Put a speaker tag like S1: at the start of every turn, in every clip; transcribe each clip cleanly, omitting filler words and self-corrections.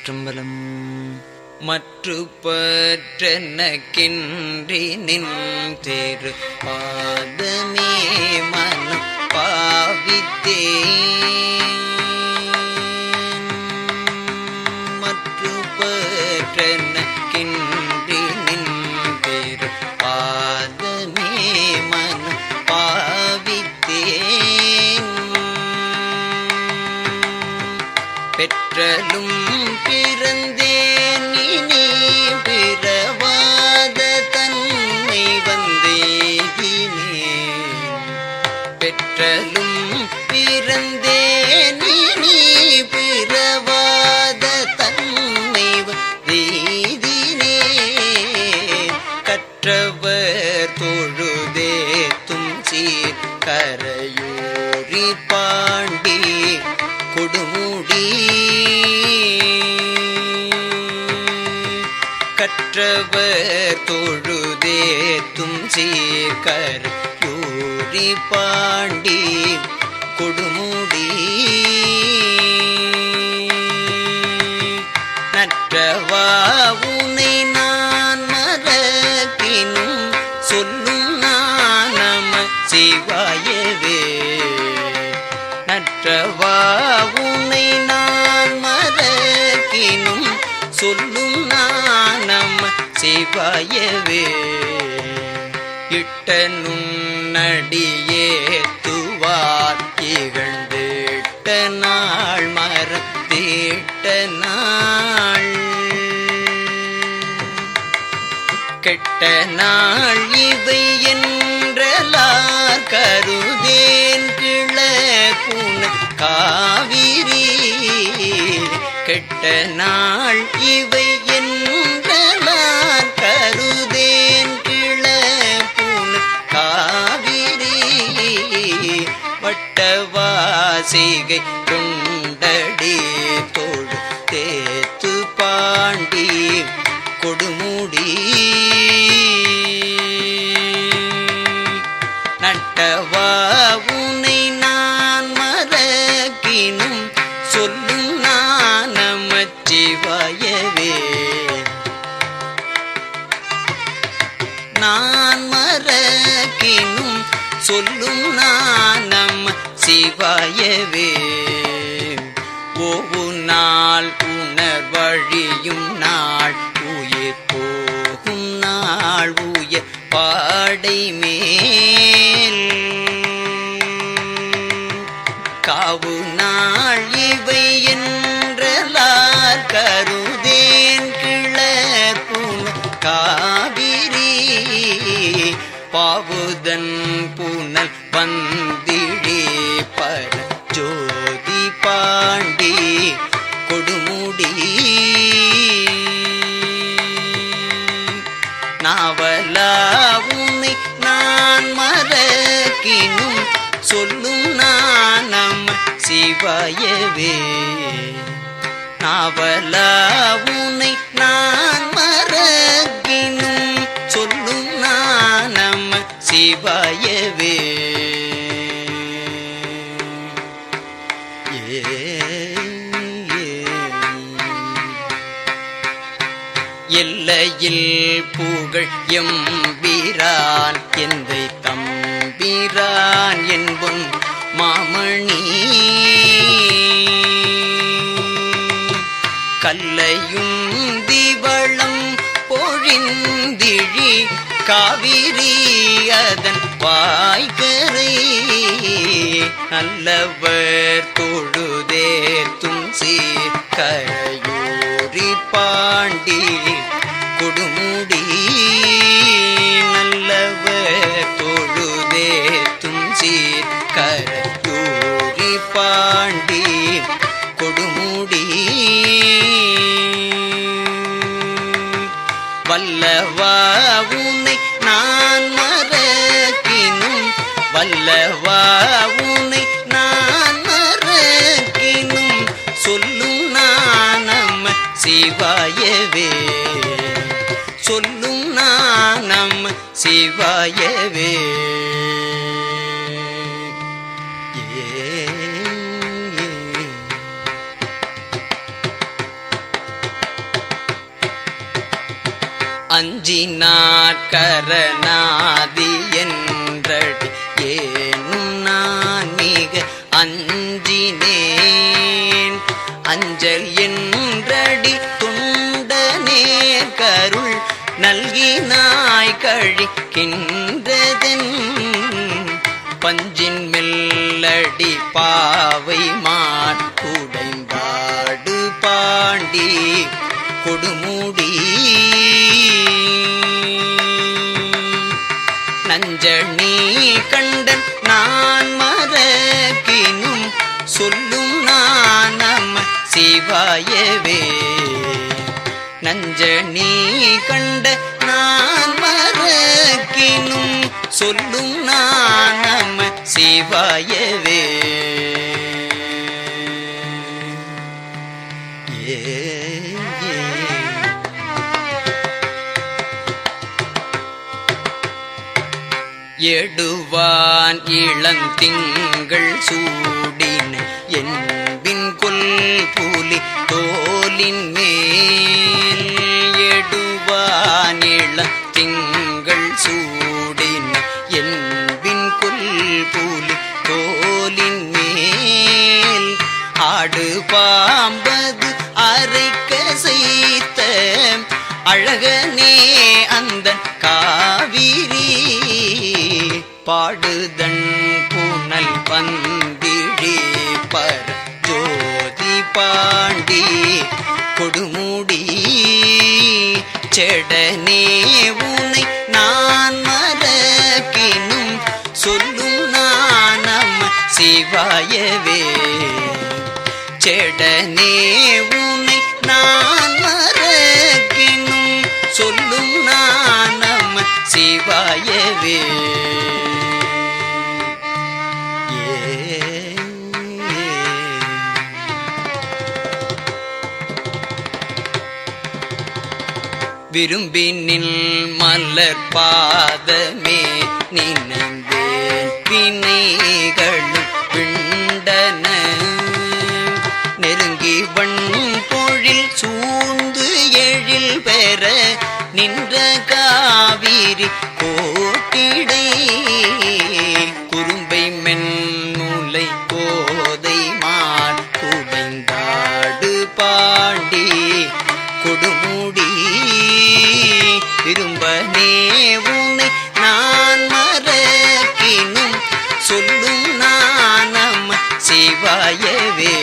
S1: திருச்சிற்றம்பலம். மற்று பற்றெனக்கின்றி நின் திரு பாதமே மனம் பாவித்தே. மற்று பற்றெனக்கின்றி நின் திரு பாதமே மனம் பாவித்தேன். பெற்றலும் பிறந்தேன் இனி பிறவாத தன்னை வந்தேகினேன். பெற்றலும் பிறந்தேன் இனி பிறவாத தன்னை வந்தேகினேன். கற்றவர் தொழுதேத்தும் சீர் கரையூரி பாண்டி கொடுமுடி. கற்றவர் தொழுதேத்தும் சீர்கரையூரி பாண்டி கொடுமுடி. நற்றவா உனை நான் மறக்கினும் சொல்லும் நான் நம சிவாயவே. நற்றவா உனை நான் மறக்கினும் சொல்லும் நான் நம சிவாயவே. இட்ட நுண்ணடியே துவார் இகழ்ந்திட்ட நாள் மறந்திட்ட நாள். கெட்ட நாள் இவை என்றலார் கருதேன் கிளப்புன காவிரி. கெட்ட நாள் இவை என்றலார் கருதேன் கிளப்புன காவிரி. வட்டவாசிகை கொண்டடி தோடு தேத்து பாண்டி கொடுமுடி. நட்டவா உனை நான் மறக்கினும் சொல்லும் நான் நமச்சிவாயவே. நான் மறக்கினும் சொல்லும் நான் நம சிவாயவே. ஓவு நாள் உணர்வழியும் நாள் உயிர் போகும் நாள் உயர் பாடை மேல். காவு நாள் இவை என்றலார் கருதேன் கிளப்புன காவிரி. பாவுதன் புனல் வந்திழி பர ஜோதி பாண்டி கொடுமுடி. நாவலா உனை நான் மறக்கினும் சொல்லும் நான் நம சிவாயவே. நாவலா உனை நான் மறக்கினும் சொல்லும் நான் நம சிவாயவே. எல்லையில் புகழ் எம்பிரான் எந்தை தம்பிரான் என்பொன் மாமணி. கல்லையும் திவளம் பொழிந்திழி காவிரி அதன் வாய்கரை. நல்லவர் தொழுதேத்தும் சீர் கரையூரி பாண்டி கொடுமுடி. நல்லவர் தொழுதேத்தும் சீர் கரையூரி பாண்டி கொடுமுடி. வல்லவா உனை நான் மறக்கினும் வல்லவா உனை நான் மறக்கினும் சொல்லும் நான் நம சிவாயவே. சொல்லும் நான் நம சிவாயவே. அஞ்சினார்கரநாதி என்றடி ஏனும் நான் மிக அஞ்சினேன். அஞ்சல் என்றடி துண்டனேர் கருள் நல்கினாய் கழிக்கின்றதென் பஞ்சின் மெல்லடி பாவை மாட்டுடைம்பாடு பாண்டி கொடுமுடி நஞ்சணி கண்டன் நான் மறக்கினும் சொல்லும் நான் நம சிவாயவே. நஞ்சணி கண்ட நான் மறக்கினும் சொல்லும் நான் நம சிவாயவே. எடுவான் இளந்திங்கள் சூடின என்பின் கொல் புலி தோலின் மேல். எடுவான் இளந்திங்கள் சூடின என்பின் கொல் புலி தோலின் மேல். ஆடு பாம்பது அரைக்க செய்த அழகனே அந்த காவிரி பாடுதன் புனல் பந்திழி பர ஜோதி பாண்டி கொடுமுடி செடனே உனை நான் மறக்கினும் சொல்லும் நான் நம சிவாயவே. செடனே உனை நான் மறக்கினும் சொல்லும் நான் நம சிவாயவே. விரும்பினில் மலர் பாதமே நினைந்தேன் வினைகளும் விண்டன. நெருங்கி வண்பொழில் சூழ்ந்து எழில் பெற நின்ற காவிரி கோட்டிடை குறும்பை மென்னுலை கோதை மார் குடைந்தாடு பாண்டி கொடுமுடி விரும்பனே உனை நான் மறக்கினும் சொல்லும் நான் நம சிவாயவே.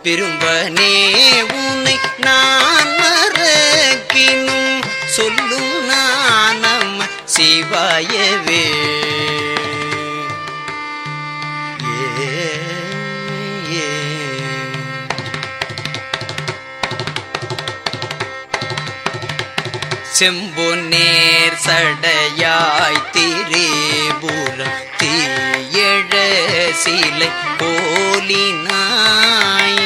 S1: விரும்பனே உனை நான் மறக்கினும் சொல்லும் நான் நம சிவாயவே. செம்பொன்னேர் சடையாய் திரிபுரம் தீயழ சிலை போலினாய்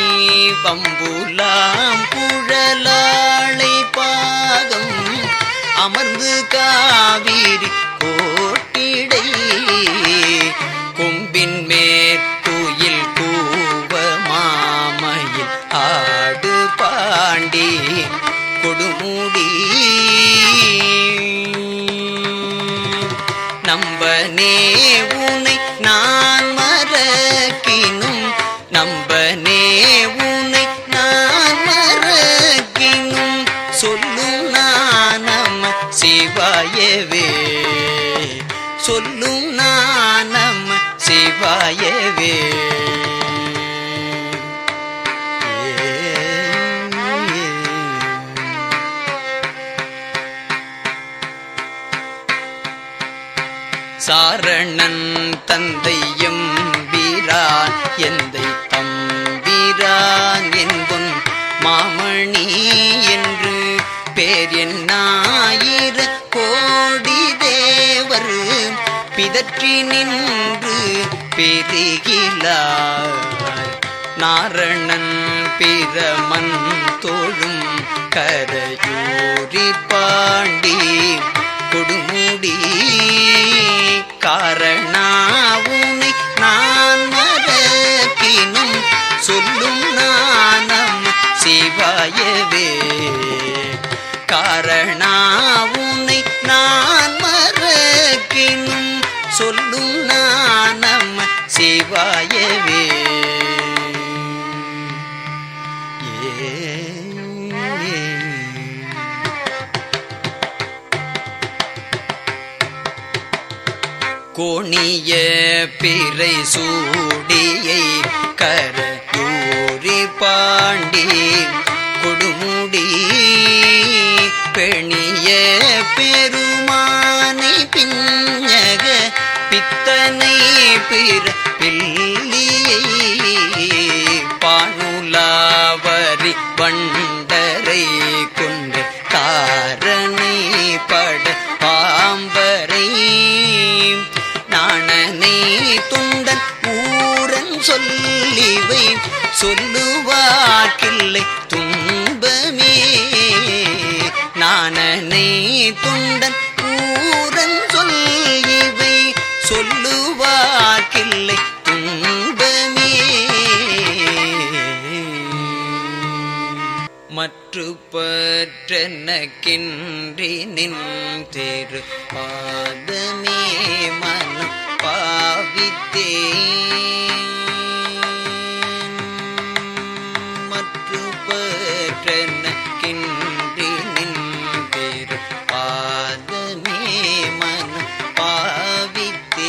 S1: வம்புலாம் குழலாளை பாகம் அமர்ந்து காவிரி கோட்டிடை கொம்பின் மேற்குயில் கூவ மாமையில் ஆடு பாண்டி கொடுமுடி நம்பனே உனை நான் மறக்கினும் நம்பனே உனை நான் மறக்கினும் சொல்லும் நான் நம சிவாயவே. சொல்லும் நான் நம சிவாயவே. சாரணன் தந்தையும் வீரான் எந்தை தம்பிரான் என்பும் மாமணி என்று பேர் என்னாயிர கோடி தேவர் பிதற்றி நின்று பெருகிலார். நாரணன் பிரமன் தோழும் கரையூரி பாண்டி கொடுமுடி காரணாவுனை நான் மறக்கினும் சொல்லும் நான் நம சிவாயவே. காரண சிவாயவே. கோணிய பிறை சூடியை கரையூரி பாண்டி கொடுமுடி பெணிய பெருமானை பிஞ்சக பித்தனை பிற பில்லியை பானுலாவரி வண்டரை கொண்டு காரணை பட பாம்பரை நாணனை துண்டன் ஊரன் சொல்லிவை சொல்லுவார்க்கில்லை துன்பமே. நாணனை துண்டன் ஊரன் சொல்லிவை சொல்லுவார்க்கில்லை துன்பமே. மற்று பற்றெனக்கின்றி நின் திரு பாதமே மனம் பாவித்தேன். மற்று பற்றெனக்கின்றி நின் திரு பாதமே மனம் பாவித்தேன்.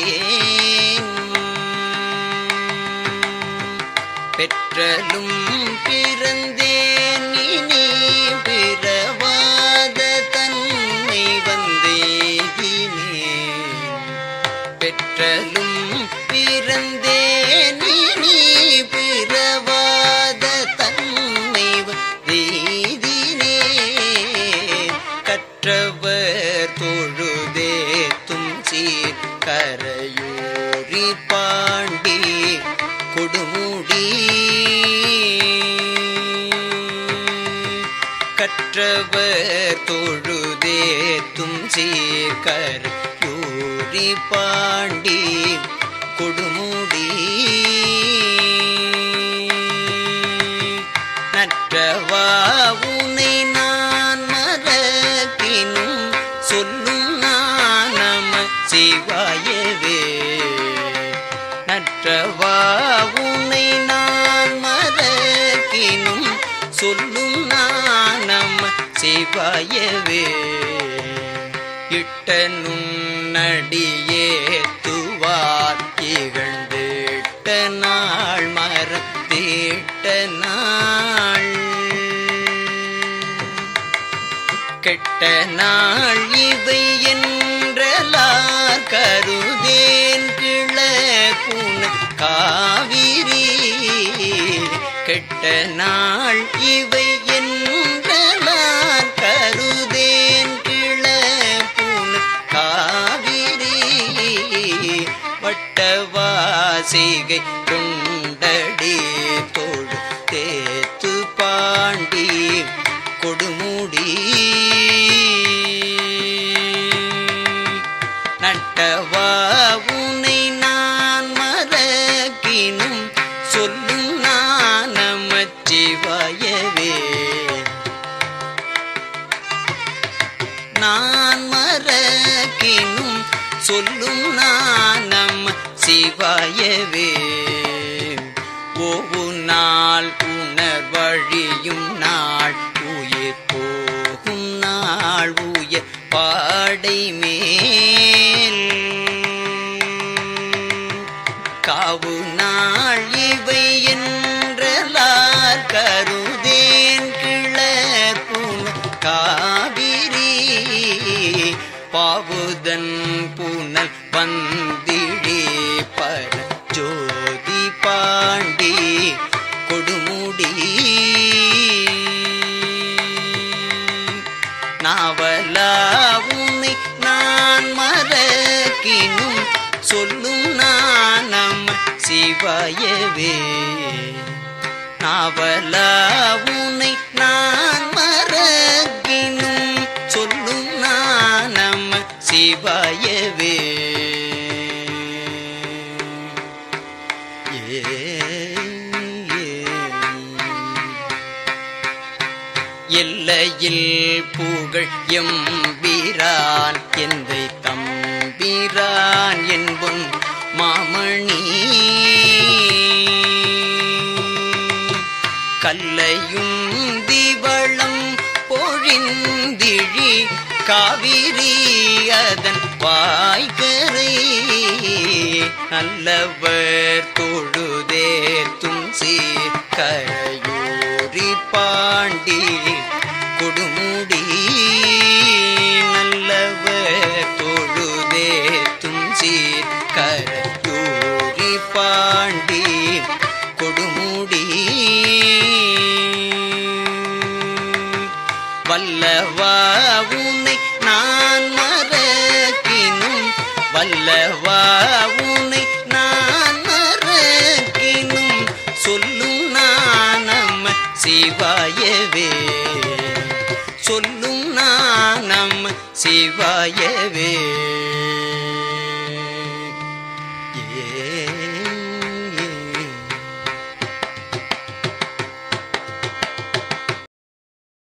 S1: பெற்றலும் பிறந்தேன் இனி பிறவாத தன்னை வந்தேதினேன். பெற்றலும் பிறந்தேன் இனி பிறவாத தன்னை வந்தேதினேன். கற்றவர் தொழுதேத்தும் சீர் கரையூரி பாண்டி கொடுமுடி கற்றவர் தொழுதேத்தும் சீர்கரையூரி பாண்டி கொடுமுடி நற்றவா உனை நான் மறக்கினும் சொல்லும் நான் நம சிவாயவே. நற்றவா உனை நான் மறக்கினும் சொல்லும் நான் நம சிவாயவே. இட்ட நுண்ணடியேத்துவார் இகழ்ந்திட்ட நாள் மறத்திட்ட நாள் கெட்ட நாள் இவை என்றலார் கருதேன் கிழக்குன காவிரி. கெட்ட நாள் இவை என்றலார் கருதேன் கிழக்குன காவிரி. வட்டவாசிகை கொண்டடி தோடு தேத்து பாண்டி கொடுமுடி நட்டவா உனை நான் மறக்கினும் சொல்லும் நான் நமச்சிவாயவே. நான் மறக்கினும் சொல்லும் நான் நம சிவாயவே. ஓவு நாள் உணர்வழியும் நாள் உயிர் போகும் நாள் உயர் பாடை மேல் காவு நாள் இவை என்றலார் கருதேன் கிளர்புன காவிரி. பாவுதன் புனல் வந்திழே பர ஜோதி பாண்டி கொடுமுடி நாவலா உனை நான் மறக்கினும் சொல்லும் நான் நம சிவாயவே. நாவலா உனை நான் மறக்கினும் சொல்லும் நான் நம சிவாயவே. எல்லையில் புகழ் எம்பிரான் எந்தை தம்பிரான் என்பும் மாமணி கல்லையுந்திவளம் பொழிந்திழி காவிரி அதன் வாய்கரை நல்லவர் தொழுதேத்தும் சீர் கரையூரி பாண்டி கொடுமுடி நல்லவர் தொழுதேத்தும் சீர் கரையூரி பாண்டி கொடுமுடி வல்லவா உன்னை நான் மறக்கினும் வல்லவா உன்னை நான் மறக்கினும் சொல்லும் நான் நம சிவாயவே சொல்லும் நான் நம சிவாயவே